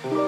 What's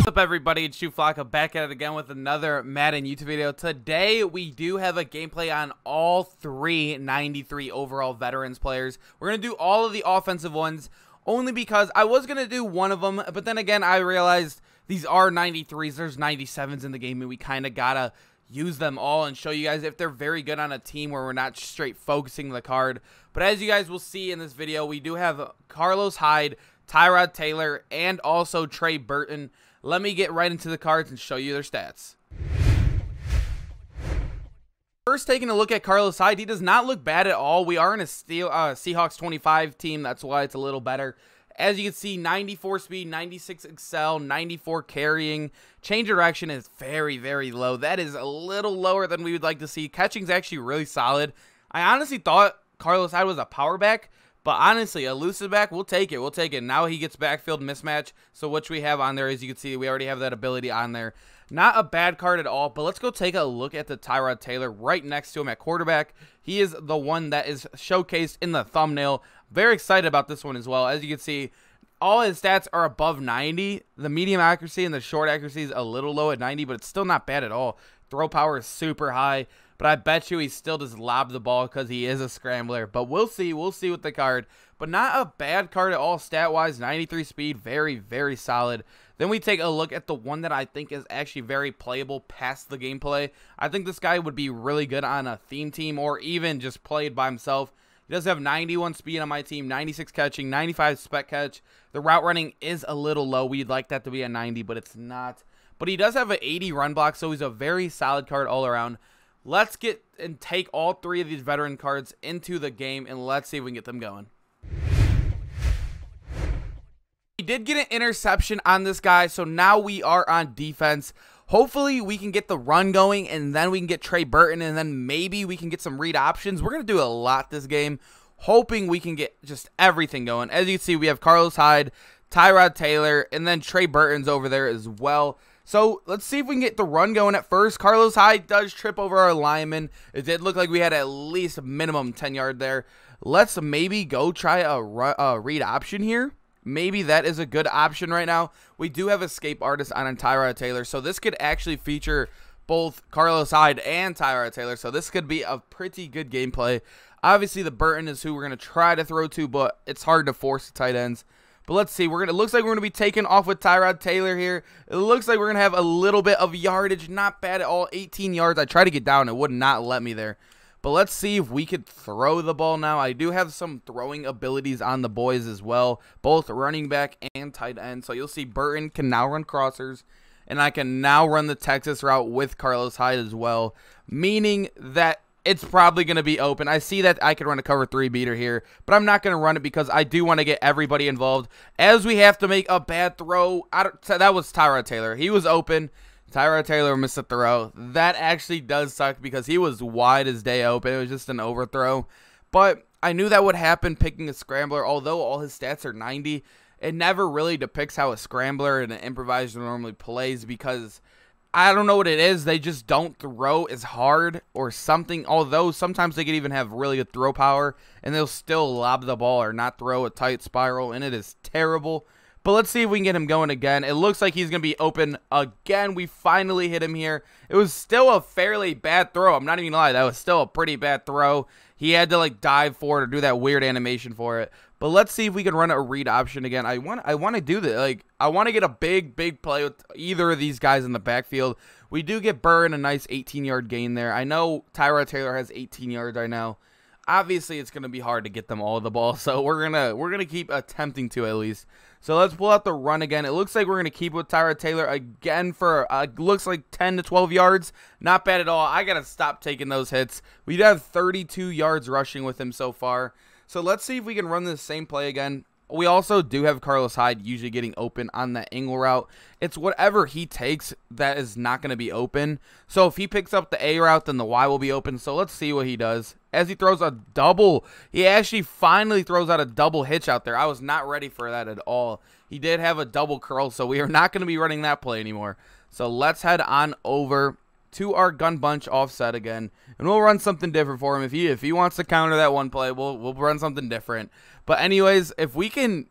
up, everybody? It's Flocka back at it again with another Madden YouTube video. Today we do have a gameplay on all three 93 overall veterans players. We're going to do all of the offensive ones only because I was going to do one of them, but then again I realized these are 93s, there's 97s in the game, and we kind of got to use them all and show you guys if they're very good on a team where we're not straight focusing the card. But as you guys will see in this video, we do have Carlos Hyde, Tyrod Taylor, and also Trey Burton. Let me get right into the cards and show you their stats. First, taking a look at Carlos Hyde, he does not look bad at all. We are in a Seahawks 25 team, that's why it's a little better. As you can see, 94 speed, 96 excel, 94 carrying. Change of direction is very, very low. That is a little lower than we would like to see. Catching is actually really solid. I honestly thought Carlos Hyde was a power back, but honestly, elusive back, we'll take it. We'll take it. Now he gets backfield mismatch, so which we have on there. As you can see, we already have that ability on there. Not a bad card at all, but let's go take a look at the Tyrod Taylor right next to him at quarterback. He is the one that is showcased in the thumbnail. Very excited about this one as well. As you can see, all his stats are above 90. The medium accuracy and the short accuracy is a little low at 90, but it's still not bad at all. Throw power is super high. But I bet you he still just lobbed the ball because he is a scrambler. But we'll see. We'll see with the card. But not a bad card at all stat-wise. 93 speed. Very, very solid. Then we take a look at the one that I think is actually very playable past the gameplay. I think this guy would be really good on a theme team or even just played by himself. He does have 91 speed on my team, 96 catching, 95 spec catch. The route running is a little low. We'd like that to be a 90, but it's not. But he does have an 80 run block, so he's a very solid card all around. Let's get and take all three of these veteran cards into the game, and let's see if we can get them going. We did get an interception on this guy, so now we are on defense. Hopefully, we can get the run going, and then we can get Trey Burton, and then maybe we can get some read options. We're going to do a lot this game, hoping we can get just everything going. As you can see, we have Carlos Hyde, Tyrod Taylor, and then Trey Burton's over there as well. So let's see if we can get the run going at first. Carlos Hyde does trip over our lineman. It did look like we had at least a minimum 10-yard there. Let's maybe go try a read option here. Maybe that is a good option right now. We do have escape artist on Tyrod Taylor, so this could actually feature both Carlos Hyde and Tyrod Taylor. So this could be a pretty good gameplay. Obviously, the Burton is who we're going to try to throw to, but it's hard to force the tight ends. But let's see. It looks like we're going to be taking off with Tyrod Taylor here. It looks like we're going to have a little bit of yardage. Not bad at all. 18 yards. I tried to get down. It would not let me there. But let's see if we could throw the ball now. I do have some throwing abilities on the boys as well, both running back and tight end. So you'll see Burton can now run crossers, and I can now run the Texas route with Carlos Hyde as well, meaning that it's probably going to be open. I see that I could run a cover 3 beater here, but I'm not going to run it because I do want to get everybody involved. As we have to make a bad throw, that was Tyrod Taylor. He was open. Tyrod Taylor missed a throw. That actually does suck because he was wide as day open. It was just an overthrow. But I knew that would happen picking a scrambler. Although all his stats are 90, it never really depicts how a scrambler and an improviser normally plays because I don't know what it is. They just don't throw as hard or something. Although sometimes they could even have really good throw power and they'll still lob the ball or not throw a tight spiral, and it is terrible. But let's see if we can get him going again. It looks like he's going to be open again. We finally hit him here. It was still a fairly bad throw. I'm not even going to lie. That was still a pretty bad throw. He had to like dive for it or do that weird animation for it. But let's see if we can run a read option again. I want to do this. Like, I want to get a big play with either of these guys in the backfield. We do get Burton a nice 18-yard gain there. I know Tyrod Taylor has 18 yards right now. Obviously, it's going to be hard to get them all the ball, so we're gonna keep attempting to at least. So let's pull out the run again. It looks like we're going to keep with Tyrod Taylor again for looks like 10 to 12 yards. Not bad at all. I got to stop taking those hits. We have 32 yards rushing with him so far. So let's see if we can run the same play again. We also do have Carlos Hyde usually getting open on that angle route. It's whatever he takes that is not going to be open. So if he picks up the A route, then the Y will be open. So let's see what he does. As he throws a double, he actually finally throws out a double hitch out there. I was not ready for that at all. he did have a double curl, so we are not going to be running that play anymore. So let's head on over to our gun bunch offset again, and we'll run something different for him. If he wants to counter that one play, we'll run something different. But anyways, if we can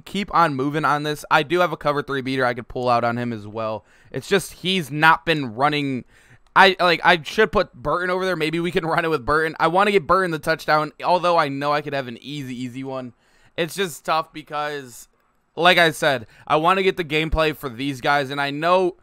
keep on moving on this, I do have a cover 3 beater I could pull out on him as well. It's just he's not been running. I should put Burton over there. Maybe we can run it with Burton. I want to get Burton the touchdown, although I know I could have an easy one. It's just tough because, like I said, I want to get the gameplay for these guys, and I know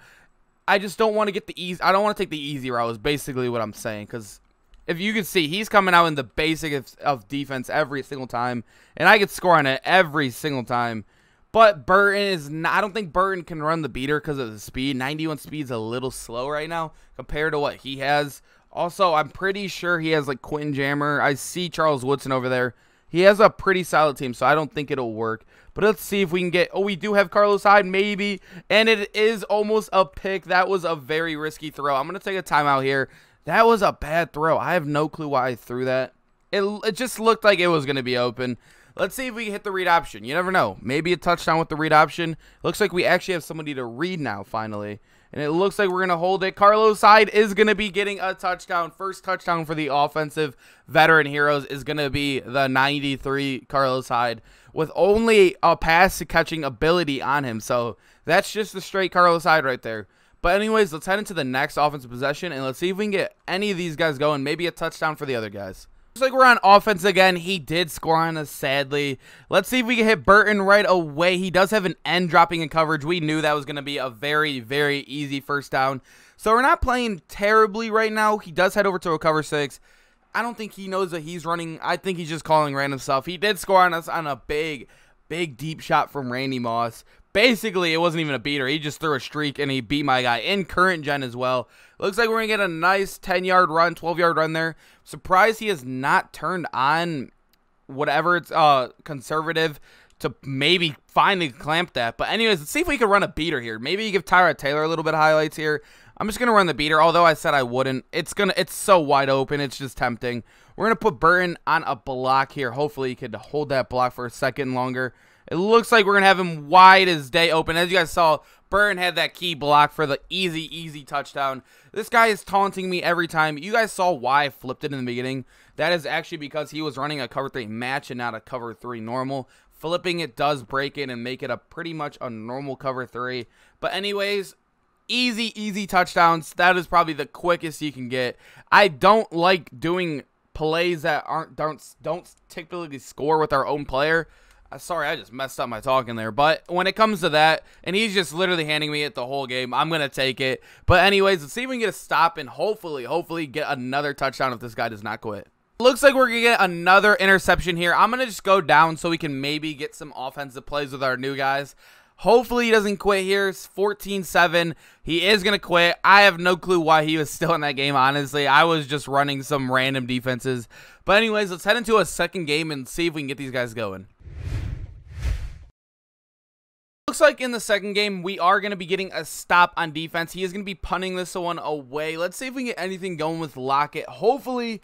I just don't want to get the easy. I don't want to take the easy route is basically what I'm saying, because if you can see, he's coming out in the basic of defense every single time, and I could score on it every single time. But Burton is not, I don't think Burton can run the beater because of the speed. 91 speed's a little slow right now compared to what he has. Also, I'm pretty sure he has like Quentin Jammer. I see Charles Woodson over there. He has a pretty solid team, so I don't think it'll work. But let's see if we can get... Oh, we do have Carlos Hyde, maybe. And it is almost a pick. That was a very risky throw. I'm going to take a timeout here. That was a bad throw. I have no clue why I threw that. It just looked like it was going to be open. Let's see if we can hit the read option. You never know. Maybe a touchdown with the read option. Looks like we actually have somebody to read now, finally. And it looks like we're going to hold it. Carlos Hyde is going to be getting a touchdown. First touchdown for the offensive veteran heroes is going to be the 93 Carlos Hyde with only a pass-catching ability on him. So that's just the straight Carlos Hyde right there. But anyways, let's head into the next offensive possession, and let's see if we can get any of these guys going. Maybe a touchdown for the other guys. Looks like we're on offense again. He did score on us, sadly. Let's see if we can hit Burton right away. He does have an end dropping in coverage. We knew that was going to be a very, very easy first down. So we're not playing terribly right now. He does head over to a cover 6. I don't think he knows that he's running. I think he's just calling random stuff. He did score on us on a big deep shot from Randy Moss. Basically, it wasn't even a beater. He just threw a streak, and he beat my guy in current gen as well. Looks like we're going to get a nice 10-yard run, 12-yard run there. Surprised he has not turned on whatever it's conservative to maybe finally clamp that. But anyways, let's see if we can run a beater here. Maybe give Tyrod Taylor a little bit of highlights here. I'm just going to run the beater, although I said I wouldn't. It's so wide open. It's just tempting. We're going to put Burton on a block here. Hopefully he could hold that block for a second longer. It looks like we're going to have him wide as day open. As you guys saw, Burton had that key block for the easy touchdown. This guy is taunting me every time. You guys saw why I flipped it in the beginning. That is actually because he was running a cover 3 match and not a cover 3 normal. Flipping it does break it and make it a pretty much a normal cover 3. But anyways, easy touchdowns. That is probably the quickest you can get. I don't like doing plays that don't typically score with our own player. Sorry, I just messed up my talking there. But when it comes to that, and he's just literally handing me it the whole game, I'm going to take it. But anyways, let's see if we can get a stop and hopefully get another touchdown if this guy does not quit. Looks like we're going to get another interception here. I'm going to just go down so we can maybe get some offensive plays with our new guys. Hopefully he doesn't quit here. It's 14-7. He is going to quit. I have no clue why he was still in that game, honestly. I was just running some random defenses. But anyways, let's head into a second game and see if we can get these guys going. Looks like in the second game, we are going to be getting a stop on defense. He is going to be punting this one away. Let's see if we can get anything going with Lockett. Hopefully,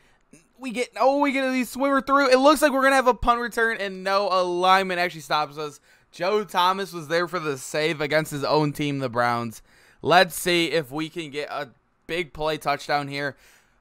we get a swimmer through. It looks like we're going to have a punt return, and no alignment actually stops us. Joe Thomas was there for the save against his own team, the Browns. Let's see if we can get a big play touchdown here.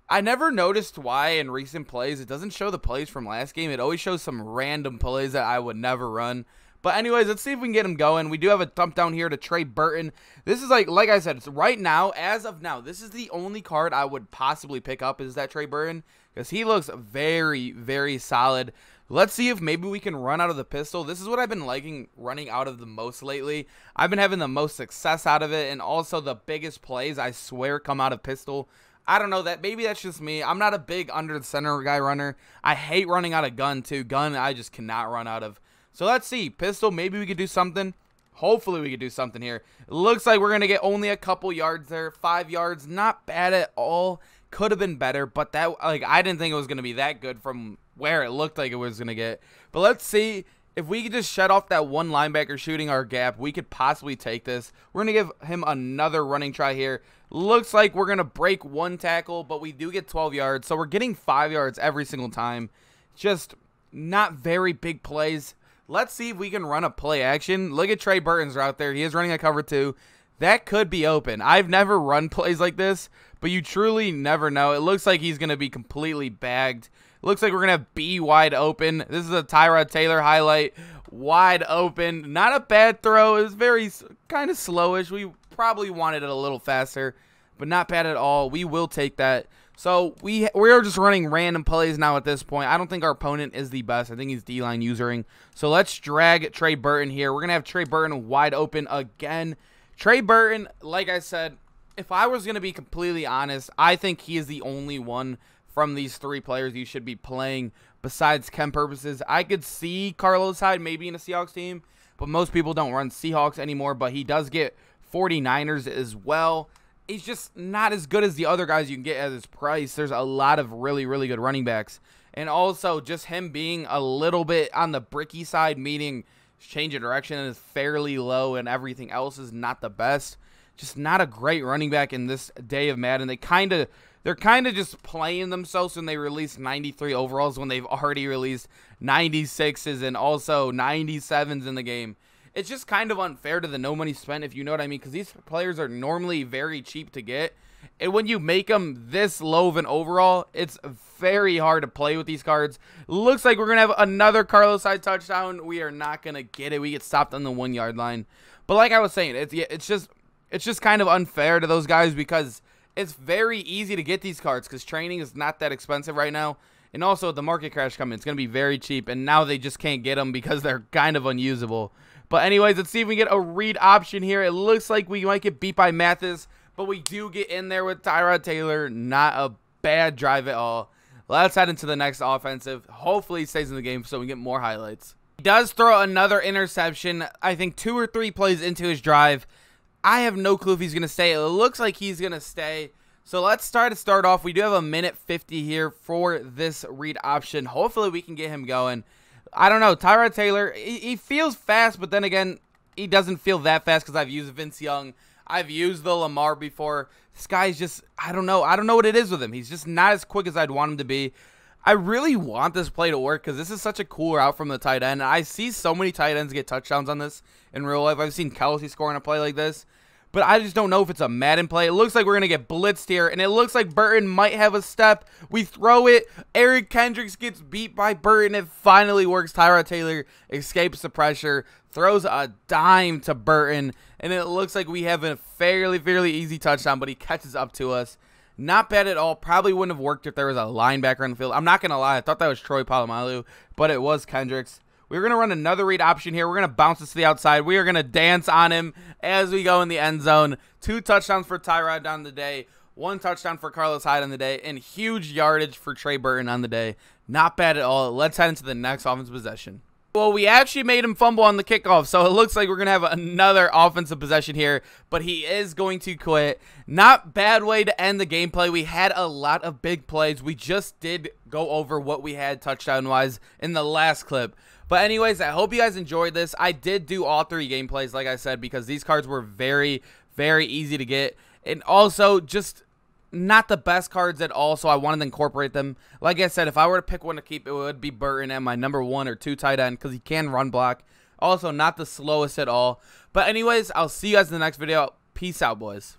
I never noticed why in recent plays it doesn't show the plays from last game. It always shows some random plays that I would never run. But anyways, let's see if we can get him going. We do have a thump down here to Trey Burton. This is like I said, it's right now, as of now, this is the only card I would possibly pick up is that Trey Burton. Because he looks very, very solid. Let's see if maybe we can run out of the pistol. This is what I've been liking running out of the most lately. I've been having the most success out of it. And also the biggest plays, I swear, come out of pistol. I don't know, maybe that's just me. I'm not a big under the center guy runner. I hate running out of gun too. Gun, I just cannot run out of. So let's see. Pistol, maybe we could do something. Hopefully we could do something here. It looks like we're going to get only a couple yards there. 5 yards. Not bad at all. Could have been better, but that I didn't think it was going to be that good from where it looked like it was going to get. But let's see. If we could just shut off that one linebacker shooting our gap, we could possibly take this. We're going to give him another running try here. Looks like we're going to break one tackle, but we do get 12 yards. So we're getting 5 yards every single time. Just not very big plays. Let's see if we can run a play action. Look at Trey Burton's out there. He is running a cover 2. That could be open. I've never run plays like this, but you truly never know. It looks like he's going to be completely bagged. It looks like we're going to have B wide open. This is a Tyrod Taylor highlight. Wide open. Not a bad throw. It was very kind of slowish. We probably wanted it a little faster, but not bad at all. We will take that. So we're just running random plays now at this point. I don't think our opponent is the best. I think he's D-line usering. So let's drag Trey Burton here. We're going to have Trey Burton wide open again. Trey Burton, like I said, if I was going to be completely honest, I think he is the only one from these 3 players you should be playing besides chem purposes. I could see Carlos Hyde maybe in a Seahawks team, but most people don't run Seahawks anymore, but he does get 49ers as well. He's just not as good as the other guys you can get at his price. There's a lot of really, really good running backs. And also just him being a little bit on the bricky side, meaning change of direction is fairly low and everything else is not the best. Just not a great running back in this day of Madden. They're kind of just playing themselves when they release 93 overalls when they've already released 96s and also 97s in the game. It's just kind of unfair to the no money spent, if you know what I mean, because these players are normally very cheap to get. And when you make them this low of an overall, it's very hard to play with these cards. Looks like we're going to have another Carlos Hyde touchdown. We are not going to get it. We get stopped on the 1-yard line. But like I was saying, it's just kind of unfair to those guys because it's very easy to get these cards because training is not that expensive right now. And also, the market crash coming, it's going to be very cheap. And now they just can't get them because they're kind of unusable. But anyways, let's see if we get a read option here. It looks like we might get beat by Mathis, but we do get in there with Tyrod Taylor. Not a bad drive at all. Let's head into the next offensive. Hopefully he stays in the game so we get more highlights. He does throw another interception, I think 2 or 3 plays into his drive. I have no clue if he's going to stay. It looks like he's going to stay. So let's start off. We do have a minute 50 here for this read option. Hopefully we can get him going. I don't know. Tyrod Taylor, he feels fast, but then again, he doesn't feel that fast because I've used Vince Young. I've used the Lamar before. This guy's just, I don't know. I don't know what it is with him. He's just not as quick as I'd want him to be. I really want this play to work because this is such a cool route from the tight end. I see so many tight ends get touchdowns on this in real life. I've seen Kelsey scoring a play like this. But I just don't know if it's a Madden play. It looks like we're going to get blitzed here. And it looks like Burton might have a step. We throw it. Eric Kendricks gets beat by Burton. It finally works. Tyrod Taylor escapes the pressure. Throws a dime to Burton. And it looks like we have a fairly easy touchdown. But he catches up to us. Not bad at all. Probably wouldn't have worked if there was a linebacker on the field. I'm not going to lie. I thought that was Troy Polamalu. But it was Kendricks. We're going to run another read option here. We're going to bounce this to the outside. We are going to dance on him as we go in the end zone. 2 touchdowns for Tyrod on the day. 1 touchdown for Carlos Hyde on the day. And huge yardage for Trey Burton on the day. Not bad at all. Let's head into the next offensive possession. Well, we actually made him fumble on the kickoff, so it looks like we're going to have another offensive possession here, but he is going to quit. Not bad way to end the gameplay. We had a lot of big plays. We just did go over what we had touchdown-wise in the last clip. But anyways, I hope you guys enjoyed this. I did do all 3 gameplays, like I said, because these cards were very easy to get. And also, just not the best cards at all, so I wanted to incorporate them. Like I said, if I were to pick one to keep, it would be Burton at my number 1 or 2 tight end, because he can run block. Also, not the slowest at all. But anyways, I'll see you guys in the next video. Peace out, boys.